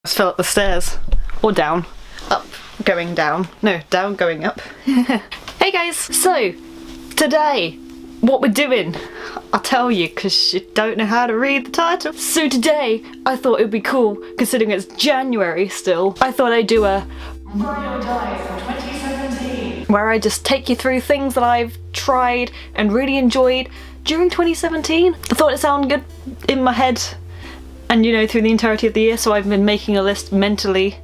Just fell up the stairs. Or down. Up, going down. No, down, going up. Hey guys! So, today, what we're doing, I'll tell you because you don't know how to read the title. So today, I thought it would be cool, considering it's January still, I thought I'd do a Ride or Die from 2017, where I just take you through things that I've tried and really enjoyed during 2017. I thought it sounded good in my head and, you know, through the entirety of the year, so I've been making a list mentally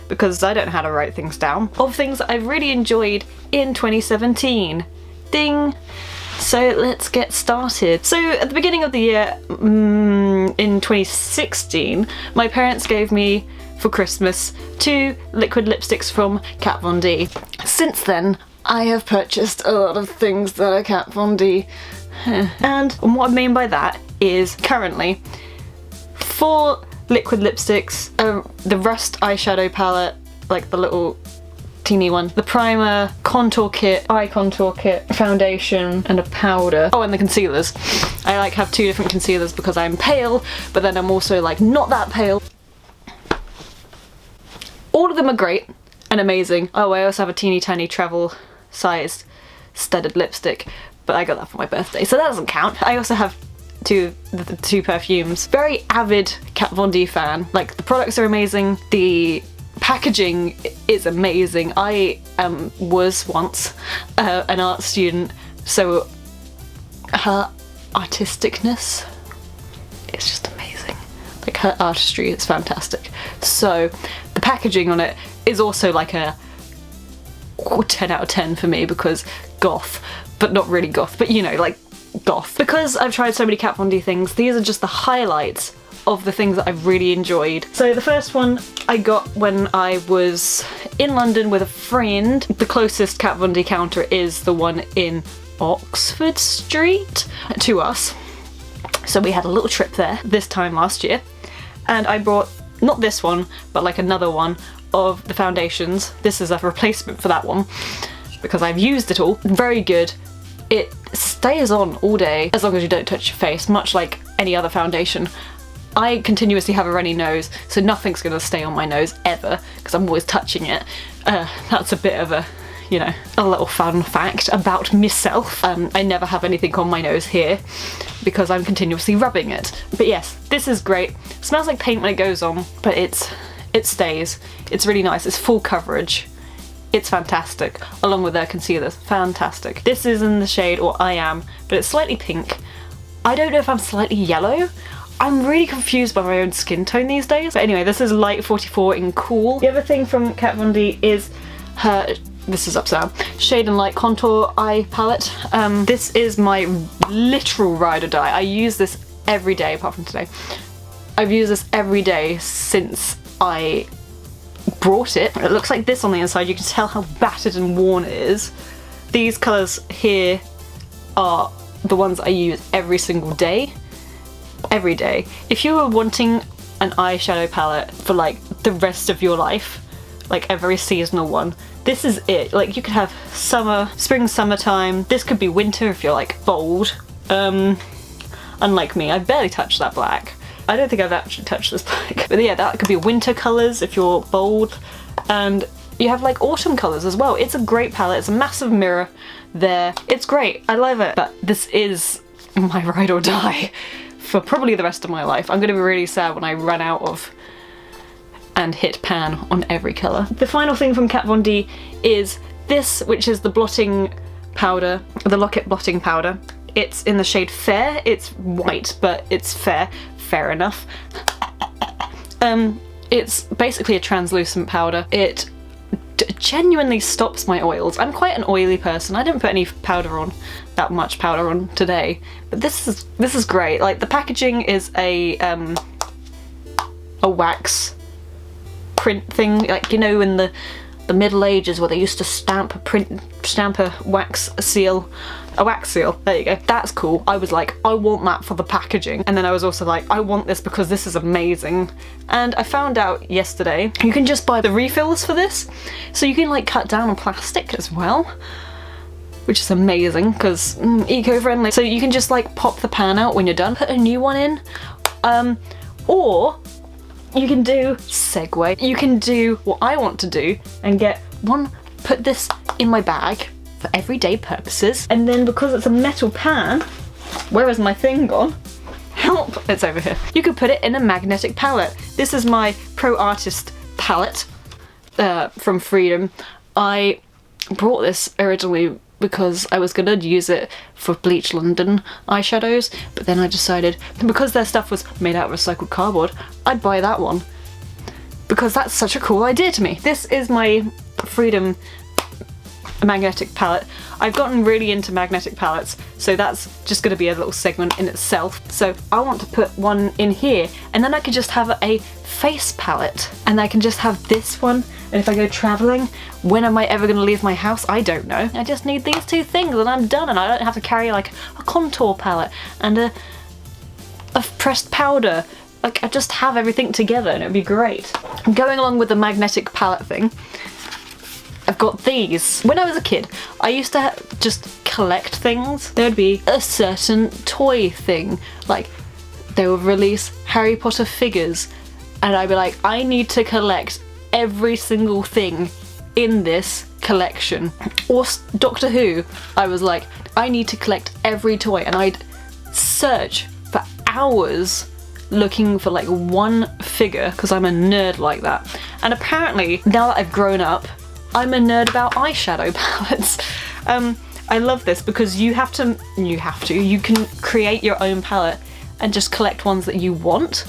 because I don't know how to write things down, of things that I've really enjoyed in 2017. Ding! So let's get started. So at the beginning of the year, in 2016, my parents gave me for Christmas 2 liquid lipsticks from Kat Von D. Since then, I have purchased a lot of things that are Kat Von D. And what I mean by that is currently 4 liquid lipsticks, the Rust eyeshadow palette, like the little teeny one, the primer, contour kit, eye contour kit, foundation, and a powder. Oh, and the concealers. I like have 2 different concealers because I'm pale, but then I'm also like not that pale. All of them are great and amazing. Oh, I also have a teeny tiny travel sized studded lipstick, but I got that for my birthday, so that doesn't count. I also have the 2 perfumes. Very avid Kat Von D fan. Like, the products are amazing, the packaging is amazing. I was once an art student, so her artisticness is just amazing. Like, her artistry is fantastic. So the packaging on it is also like a 10 out of 10 for me because goth, but not really goth, but you know, like goth. Because I've tried so many Kat Von D things, these are just the highlights of the things that I've really enjoyed. So the first one I got when I was in London with a friend. The closest Kat Von D counter is the one in Oxford Street to us. So we had a little trip there this time last year. And I brought, not this one, but like another one of the foundations. This is a replacement for that one because I've used it all. Very good. It stays on all day as long as you don't touch your face, much like any other foundation. I continuously have a runny nose, so nothing's gonna stay on my nose ever because I'm always touching it. That's a bit of a, you know, a little fun fact about myself. I never have anything on my nose here because I'm continuously rubbing it. But yes, this is great. It smells like paint when it goes on, but it stays. It's really nice. It's full coverage. It's fantastic, along with their concealers. Fantastic. This is in the shade, or I Am, but it's slightly pink. I don't know if I'm slightly yellow. I'm really confused by my own skin tone these days. But anyway, this is Light 44 in Cool. The other thing from Kat Von D is her, this is upside down, Shade and Light Contour Eye Palette. This is my literal ride or die. I use this every day, apart from today. I've used this every day since I brought it. It looks like this on the inside. You can tell how battered and worn it is. These colours here are the ones I use every single day. Every day. If you were wanting an eyeshadow palette for like the rest of your life, like a very seasonal one, this is it. Like, you could have summer, spring, summertime. This could be winter if you're like bold. Unlike me, I barely touched that black. I don't think I've actually touched this black. But yeah, that could be winter colours if you're bold. And you have like autumn colours as well. It's a great palette. It's a massive mirror there. It's great. I love it. But this is my ride or die for probably the rest of my life. I'm going to be really sad when I run out of and hit pan on every colour. The final thing from Kat Von D is this, which is the blotting powder, the Locket blotting powder. It's in the shade Fair. It's white, but it's fair. Fair enough. It's basically a translucent powder. It genuinely stops my oils. I'm quite an oily person. I didn't put any powder on, that much powder on today, but this is great. Like, the packaging is a wax print thing, like, you know, in the Middle Ages where they used to stamp a wax seal. A wax seal, there you go. That's cool. I was like, I want that for the packaging. And then I was also like, I want this because this is amazing. And I found out yesterday, you can just buy the refills for this. So you can like cut down on plastic as well, which is amazing because eco-friendly. So you can just like pop the pan out when you're done, put a new one in. Or you can do segue. You can do what I want to do and get one, put this in my bag for everyday purposes, and then because it's a metal pan, where is my thing gone? Help! It's over here. You could put it in a magnetic palette. This is my Pro Artist palette from Freedom. I brought this originally because I was gonna use it for Bleach London eyeshadows, but then I decided, because their stuff was made out of recycled cardboard, I'd buy that one. Because that's such a cool idea to me. This is my Freedom magnetic palette. I've gotten really into magnetic palettes, so that's just going to be a little segment in itself. So I want to put one in here, and then I could just have a face palette, and I can just have this one, and if I go traveling, when am I ever going to leave my house? I don't know. I just need these two things and I'm done, and I don't have to carry like a contour palette and a pressed powder. Like, I just have everything together and it'd be great. Going along with the magnetic palette thing, I've got these. When I was a kid, I used to just collect things. There'd be a certain toy thing, like they would release Harry Potter figures, and I'd be like, I need to collect every single thing in this collection. Or Doctor Who, I was like, I need to collect every toy, and I'd search for hours looking for like one figure, because I'm a nerd like that. And apparently, now that I've grown up, I'm a nerd about eyeshadow palettes. I love this because you can create your own palette and just collect ones that you want,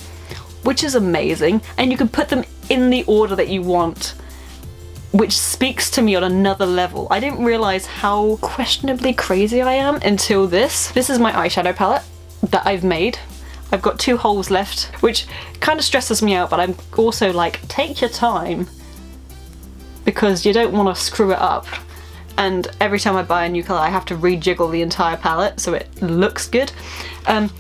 which is amazing, and you can put them in the order that you want, which speaks to me on another level. I didn't realise how questionably crazy I am until this. This is my eyeshadow palette that I've made. I've got 2 holes left, which kind of stresses me out, but I'm also like, take your time, because you don't want to screw it up. And every time I buy a new colour, I have to rejiggle the entire palette so it looks good.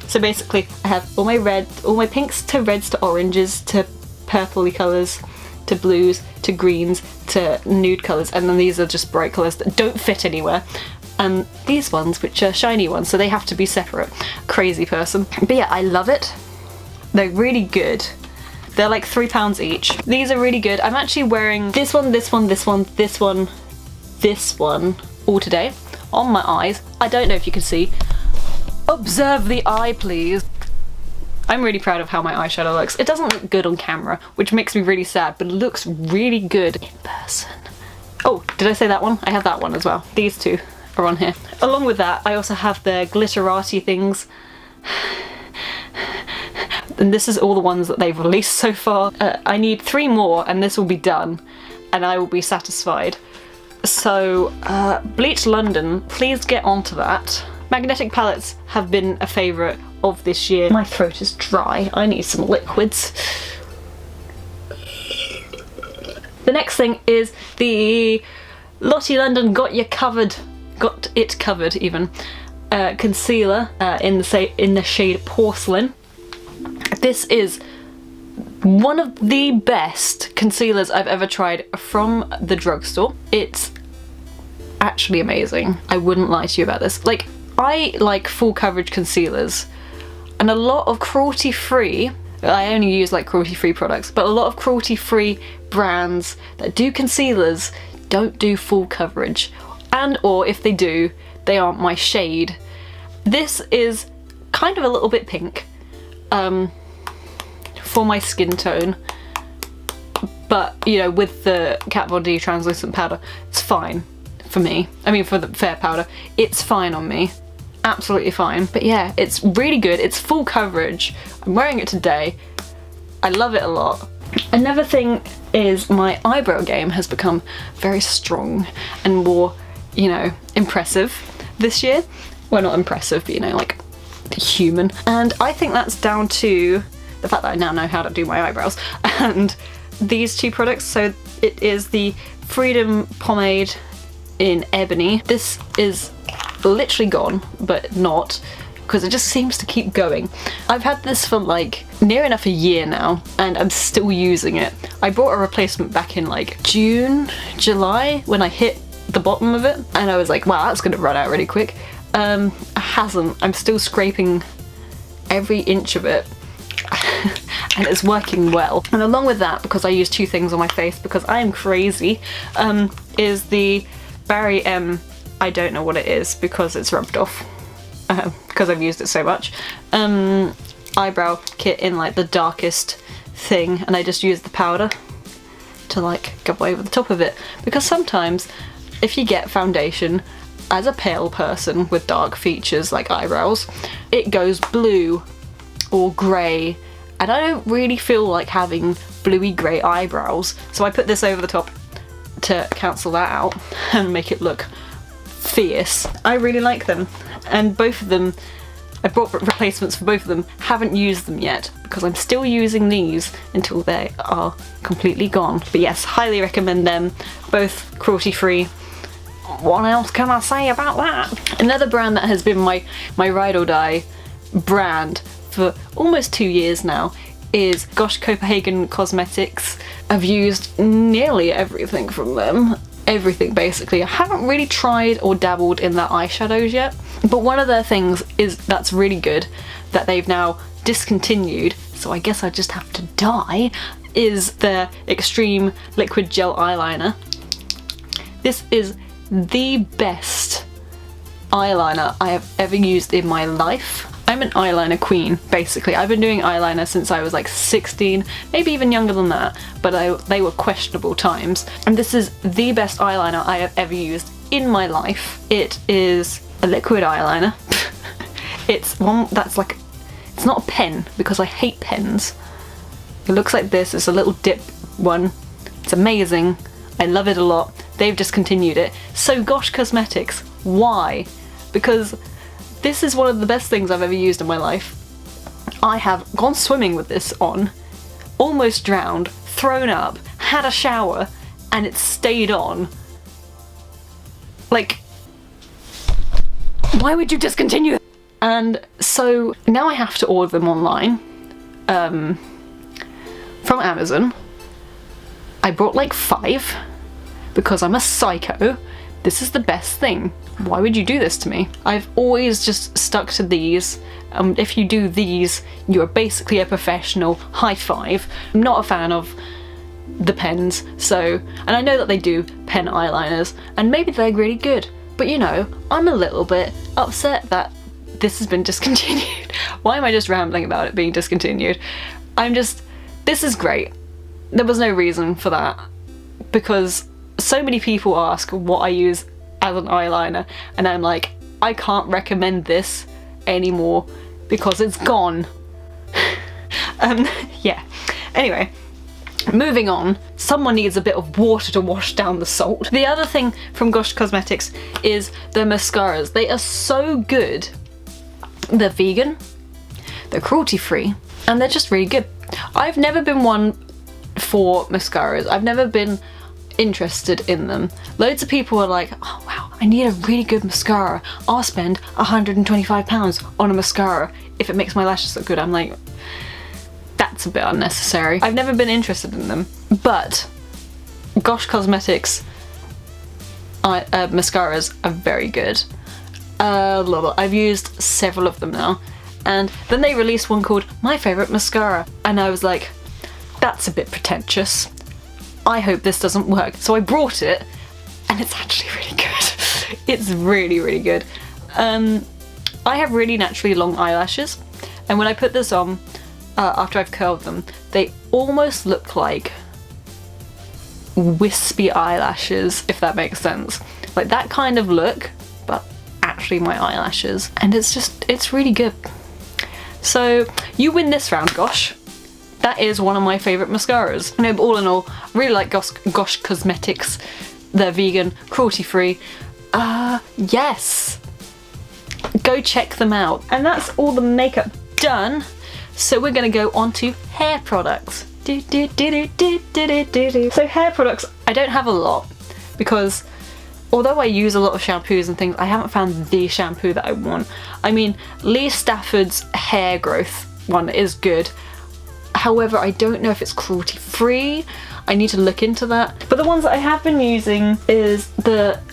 So basically, I have all my pinks to reds to oranges to purpley colours to blues to greens to nude colours, and then these are just bright colours that don't fit anywhere. And these ones, which are shiny ones, so they have to be separate. Crazy person. But yeah, I love it. They're really good. They're like £3 each. These are really good. I'm actually wearing this one, this one, this one, this one, this one all today on my eyes. I don't know if you can see. Observe the eye, please. I'm really proud of how my eyeshadow looks. It doesn't look good on camera, which makes me really sad, but it looks really good in person. Oh, did I say that one? I have that one as well. These two are on here. Along with that, I also have the glitterati things. And this is all the ones that they've released so far. I need 3 more and this will be done and I will be satisfied. So, Bleach London, please get onto that. Magnetic palettes have been a favourite of this year. My throat is dry, I need some liquids. The next thing is the Lottie London Got It Covered even, concealer in the shade Porcelain. This is one of the best concealers I've ever tried from the drugstore. It's actually amazing. I wouldn't lie to you about this. Like, I like full coverage concealers, and a lot of cruelty-free, I only use like cruelty-free products, but a lot of cruelty-free brands that do concealers don't do full coverage, and or if they do, they aren't my shade. This is kind of a little bit pink for my skin tone, but you know, with the Kat Von D translucent powder, it's fine for me. I mean, for the fair powder, it's fine on me. Absolutely fine. But yeah, it's really good. It's full coverage. I'm wearing it today. I love it a lot. Another thing is my eyebrow game has become very strong and more, you know, impressive this year. Well, not impressive, but you know, like human. And I think that's down to the fact that I now know how to do my eyebrows and these 2 products. So it is the Freedom pomade in Ebony. This is literally gone, but not, because it just seems to keep going. I've had this for like near enough a year now and I'm still using it. I bought a replacement back in like June, July when I hit the bottom of it and I was like, wow, that's gonna run out really quick. It hasn't. I'm still scraping every inch of it. and it's working well. And along with that, because I use two things on my face because I am crazy, is the Barry M, I don't know what it is because it's rubbed off, because I've used it so much, eyebrow kit in like the darkest thing, and I just use the powder to like go over the top of it, because sometimes if you get foundation as a pale person with dark features like eyebrows, it goes blue or grey, and I don't really feel like having bluey grey eyebrows, so I put this over the top to cancel that out and make it look fierce. I really like them, and both of them, I bought replacements for both of them, haven't used them yet because I'm still using these until they are completely gone. But yes, highly recommend them, both cruelty free. What else can I say about that? Another brand that has been my ride or die brand for almost 2 years now is Gosh Copenhagen Cosmetics. I've used nearly everything from them. Everything basically. I haven't really tried or dabbled in their eyeshadows yet, but one of their things is that's really good that they've now discontinued, so I guess I just have to die, is their Extreme Liquid Gel Eyeliner. This is the best eyeliner I have ever used in my life. I'm an eyeliner queen, basically. I've been doing eyeliner since I was like 16, maybe even younger than that, but they were questionable times. And this is the best eyeliner I have ever used in my life. It is a liquid eyeliner. It's one that's like, it's not a pen because I hate pens. It looks like this, it's a little dip one. It's amazing. I love it a lot. They've discontinued it. So Gosh Cosmetics, why? Because this is one of the best things I've ever used in my life. I have gone swimming with this on, almost drowned, thrown up, had a shower, and it stayed on. Like, why would you discontinue? And so now I have to order them online from Amazon. I brought like 5 because I'm a psycho. This is the best thing. Why would you do this to me? I've always just stuck to these. If you do these, you're basically a professional. High five. I'm not a fan of the pens, so, and I know that they do pen eyeliners, and maybe they're really good, but you know, I'm a little bit upset that this has been discontinued. Why am I just rambling about it being discontinued? This is great. There was no reason for that, because so many people ask what I use as an eyeliner, and I'm like, I can't recommend this anymore because it's gone. Yeah. Anyway, moving on. Someone needs a bit of water to wash down the salt. The other thing from Gosh Cosmetics is their mascaras. They are so good. They're vegan, they're cruelty free, and they're just really good. I've never been one for mascaras. I've never been interested in them. Loads of people are like, oh wow, I need a really good mascara. I'll spend £125 on a mascara if it makes my lashes look good. I'm like, that's a bit unnecessary. I've never been interested in them, but Gosh Cosmetics mascaras are very good. I've used several of them now, and then they released one called My Favourite Mascara, and I was like, that's a bit pretentious. I hope this doesn't work. So I brought it, and it's actually really good. It's really, really good. I have really naturally long eyelashes, and when I put this on, after I've curled them, they almost look like wispy eyelashes, if that makes sense. Like that kind of look, but actually my eyelashes. And it's really good. So you win this round, Gosh. That is one of my favourite mascaras. No, but all in all, I really like Gosh Cosmetics. They're vegan, cruelty free. Yes. Go check them out. And that's all the makeup done. So we're gonna go on to hair products. So hair products, I don't have a lot, because although I use a lot of shampoos and things, I haven't found the shampoo that I want. I mean, Lee Stafford's hair growth one is good. However, I don't know if it's cruelty free. I need to look into that. But the ones that I have been using is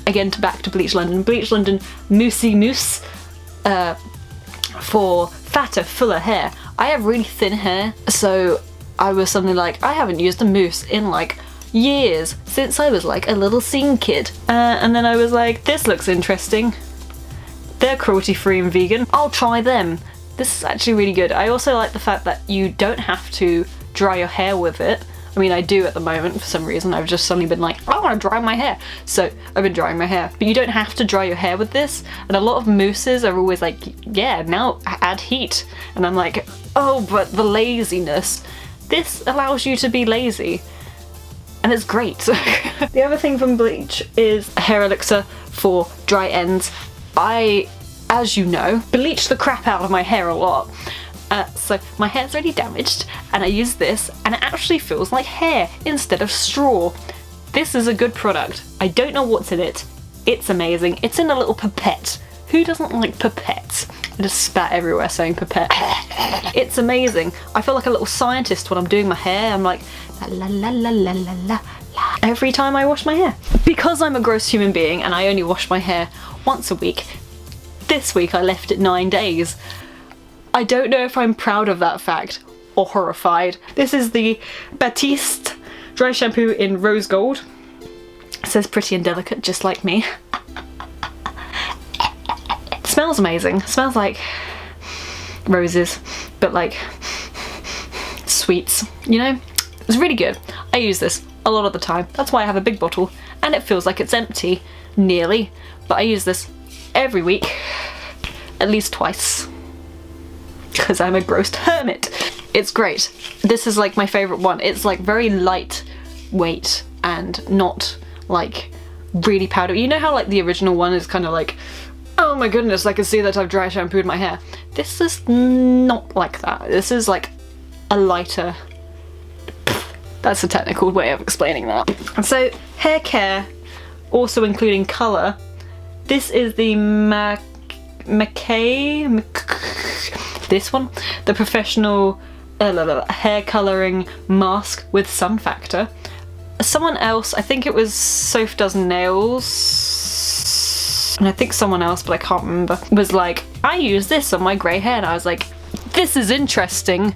again, back to Bleach London Moussey Mousse for fatter, fuller hair. I have really thin hair, so I was suddenly like, I haven't used a mousse in like years, since I was like a little scene kid. And then I was like, this looks interesting. They're cruelty free and vegan. I'll try them. This is actually really good. I also like the fact that you don't have to dry your hair with it. I mean, I do at the moment for some reason. I've just suddenly been like, I want to dry my hair. So I've been drying my hair. But you don't have to dry your hair with this. And a lot of mousses are always like, yeah, now add heat. And I'm like, oh, but the laziness. This allows you to be lazy. And it's great. The other thing from Bleach is a hair elixir for dry ends. I, as you know, bleach the crap out of my hair a lot. So my hair's really damaged, and I use this, and it actually feels like hair instead of straw. This is a good product. I don't know what's in it. It's amazing. It's in a little pipette. Who doesn't like pipettes? I just spat everywhere saying pipette. It's amazing. I feel like a little scientist when I'm doing my hair. I'm like, la la la la la la la, every time I wash my hair. Because I'm a gross human being and I only wash my hair once a week, this week I left it 9 days. I don't know if I'm proud of that fact or horrified. This is the Batiste dry shampoo in rose gold. It says pretty and delicate, just like me. It smells amazing. It smells like roses, but like sweets, you know? It's really good. I use this a lot of the time. That's why I have a big bottle, and it feels like it's empty, nearly. But I use this every week, at least twice. Because I'm a gross hermit. It's great. This is like my favourite one. It's like very lightweight and not like really powdery. You know how like the original one is kind of like, oh my goodness, I can see that I've dry shampooed my hair. This is not like that. This is like a lighter. That's a technical way of explaining that. So hair care, also including colour. This is the this one, the professional hair colouring mask with sun factor. Someone else, I think it was Soph Does Nails, and I think someone else, but I can't remember, was like, I use this on my grey hair, and I was like, this is interesting,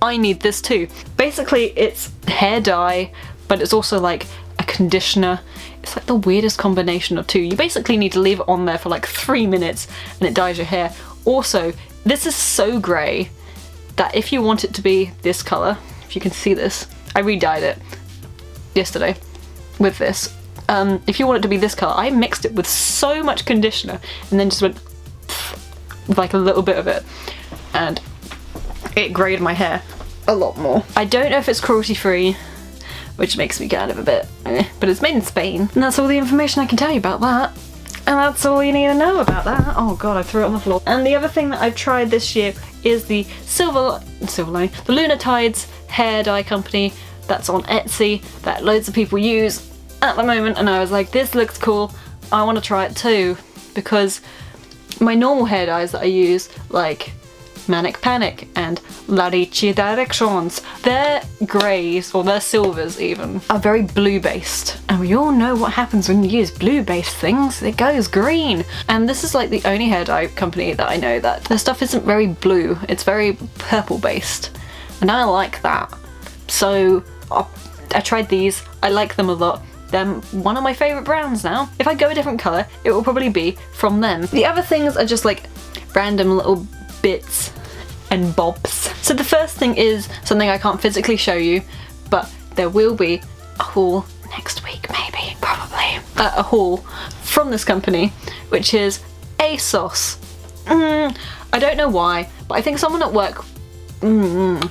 I need this too. Basically it's hair dye, but it's also like a conditioner. It's like the weirdest combination of two. You basically need to leave it on there for like 3 minutes and it dyes your hair. Also, this is so grey that if you want it to be this colour, if you can see this, I re-dyed it yesterday with this. If you want it to be this colour, I mixed it with so much conditioner and then just went with like a little bit of it, and it greyed my hair a lot more. I don't know if it's cruelty free, which makes me kind of a bit but it's made in Spain. And that's all the information I can tell you about that. And that's all you need to know about that. Oh god, I threw it on the floor. And the other thing that I've tried this year is the the Lunar Tides hair dye company that's on Etsy that loads of people use at the moment, and I was like, this looks cool, I want to try it too, because my normal hair dyes that I use, like Manic Panic and La Ricci Directions, their greys, or their silvers even, are very blue based, and we all know what happens when you use blue based things, it goes green. And this is like the only hair dye company that I know that their stuff isn't very blue, it's very purple based, and I like that. So I tried these, I like them a lot. They're one of my favourite brands now. If I go a different colour, it will probably be from them. The other things are just like random little bits and bobs. So the first thing is something I can't physically show you, but there will be a haul next week, maybe, probably. A haul from this company, which is ASOS. I don't know why, but I think someone at work,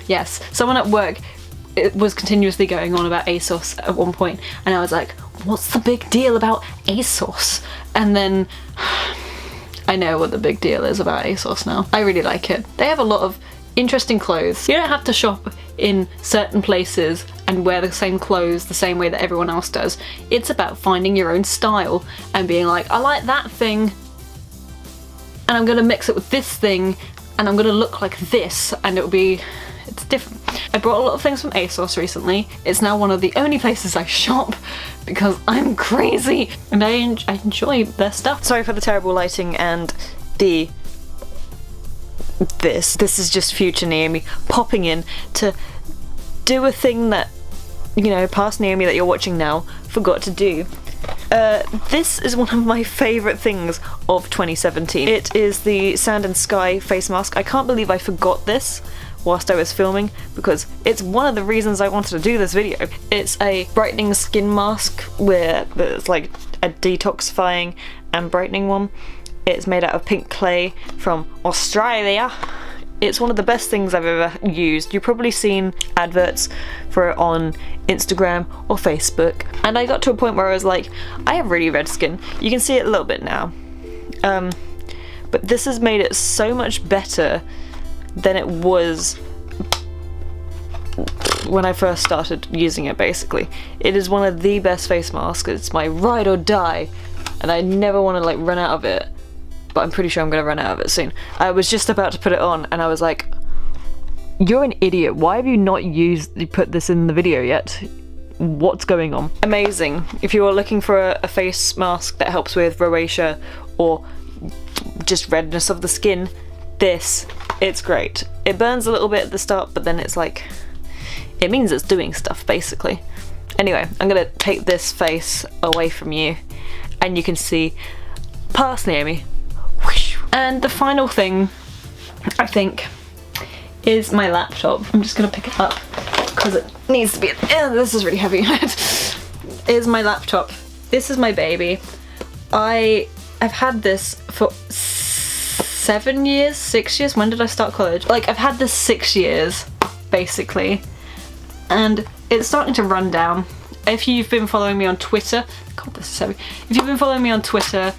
yes, someone at work, it was continuously going on about ASOS at one point, and I was like, what's the big deal about ASOS? And then I know what the big deal is about ASOS now. I really like it. They have a lot of interesting clothes. You don't have to shop in certain places and wear the same clothes the same way that everyone else does. It's about finding your own style and being like, I like that thing and I'm gonna mix it with this thing and I'm gonna look like this, and it's different. I brought a lot of things from ASOS recently. It's now one of the only places I shop because I'm crazy and I enjoy their stuff. Sorry for the terrible lighting and this is just future Naomi popping in to do a thing that, you know, past Naomi that you're watching now forgot to do. This is one of my favourite things of 2017. It is the Sand and Sky face mask. I can't believe I forgot this whilst I was filming, because it's one of the reasons I wanted to do this video. It's a brightening skin mask where it's like a detoxifying and brightening one. It's made out of pink clay from Australia. It's one of the best things I've ever used. You've probably seen adverts for it on Instagram or Facebook. And I got to a point where I was like, I have really red skin. You can see it a little bit now. But this has made it so much better than it was when I first started using it, basically. It is one of the best face masks. It's my ride or die. And I never want to like run out of it. But I'm pretty sure I'm going to run out of it soon. I was just about to put it on and I was like, you're an idiot. Why have you not put this in the video yet? What's going on? Amazing. If you are looking for a face mask that helps with rosacea or just redness of the skin, it's great. It burns a little bit at the start, but then it's like, it means it's doing stuff, basically. Anyway, I'm going to take this face away from you and you can see past Naomi. And the final thing, I think, is my laptop. I'm just gonna pick it up because it needs to be, this is really heavy. Is my laptop. This is my baby. I've had this for 7 years, 6 years, when did I start college? Like, I've had this 6 years, basically, and it's starting to run down. If you've been following me on Twitter, God, this is heavy. If you've been following me on Twitter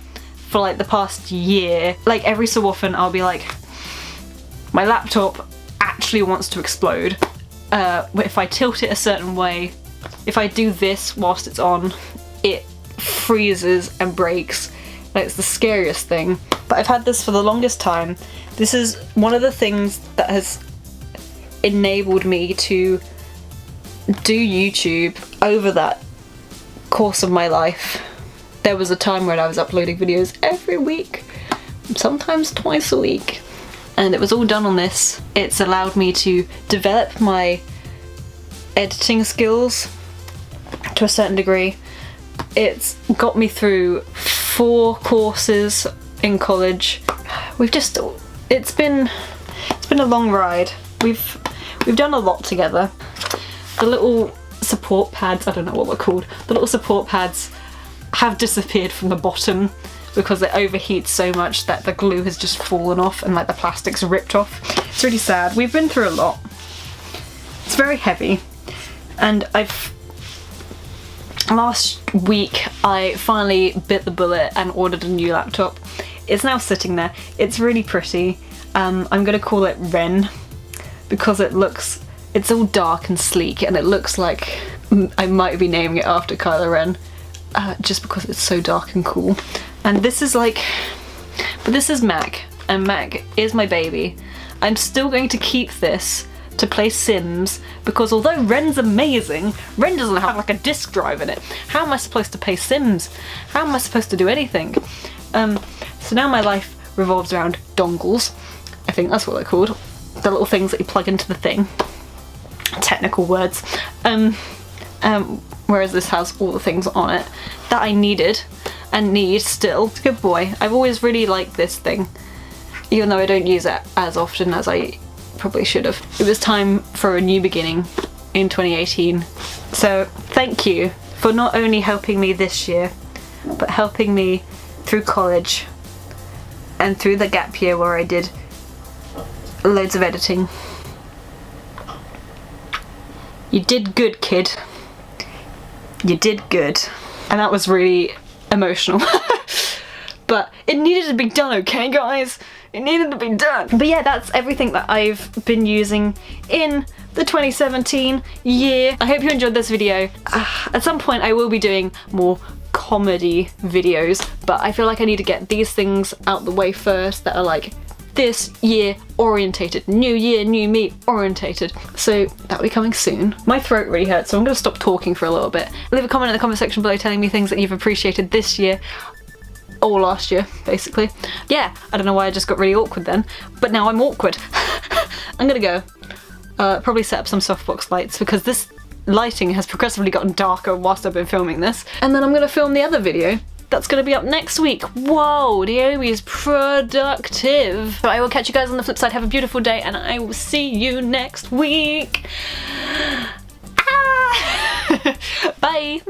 for like the past year, like every so often I'll be like, my laptop actually wants to explode. If I tilt it a certain way, if I do this whilst it's on, it freezes and breaks. Like, it's the scariest thing. But I've had this for the longest time. This is one of the things that has enabled me to do YouTube over that course of my life. There was a time when I was uploading videos every week, sometimes twice a week, and it was all done on this. It's allowed me to develop my editing skills to a certain degree. It's got me through 4 courses in college. It's been a long ride. We've done a lot together. The little support pads, I don't know what they're called, the little support pads have disappeared from the bottom because they overheat so much that the glue has just fallen off and like the plastic's ripped off. It's really sad. We've been through a lot. It's very heavy, and last week I finally bit the bullet and ordered a new laptop. It's now sitting there. It's really pretty. I'm gonna call it Ren because it's all dark and sleek and it looks like I might be naming it after Kylo Ren. Just because it's so dark and cool. And this is like, but this is Mac, and Mac is my baby. I'm still going to keep this to play Sims, because although Ren's amazing, Ren doesn't have like a disk drive in it. How am I supposed to play Sims? How am I supposed to do anything? So now my life revolves around dongles. I think that's what they're called. The little things that you plug into the thing. Technical words. Whereas this has all the things on it that I needed and need still. It's a good boy. I've always really liked this thing, even though I don't use it as often as I probably should have. It was time for a new beginning in 2018. So thank you for not only helping me this year, but helping me through college and through the gap year where I did loads of editing. You did good, kid. You did good. And that was really emotional. But it needed to be done, okay guys? It needed to be done. But yeah, that's everything that I've been using in the 2017 year. I hope you enjoyed this video. At some point I will be doing more comedy videos, but I feel like I need to get these things out the way first that are like this year orientated, new year, new me orientated. So that'll be coming soon. My throat really hurts, so I'm gonna stop talking for a little bit. Leave a comment in the comment section below telling me things that you've appreciated this year or last year, basically. Yeah, I don't know why I just got really awkward then, but now I'm awkward. I'm gonna go. Probably set up some softbox lights because this lighting has progressively gotten darker whilst I've been filming this. And then I'm gonna film the other video that's gonna be up next week. Whoa, the Obi is productive. But I will catch you guys on the flip side. Have a beautiful day and I will see you next week. Ah! Bye.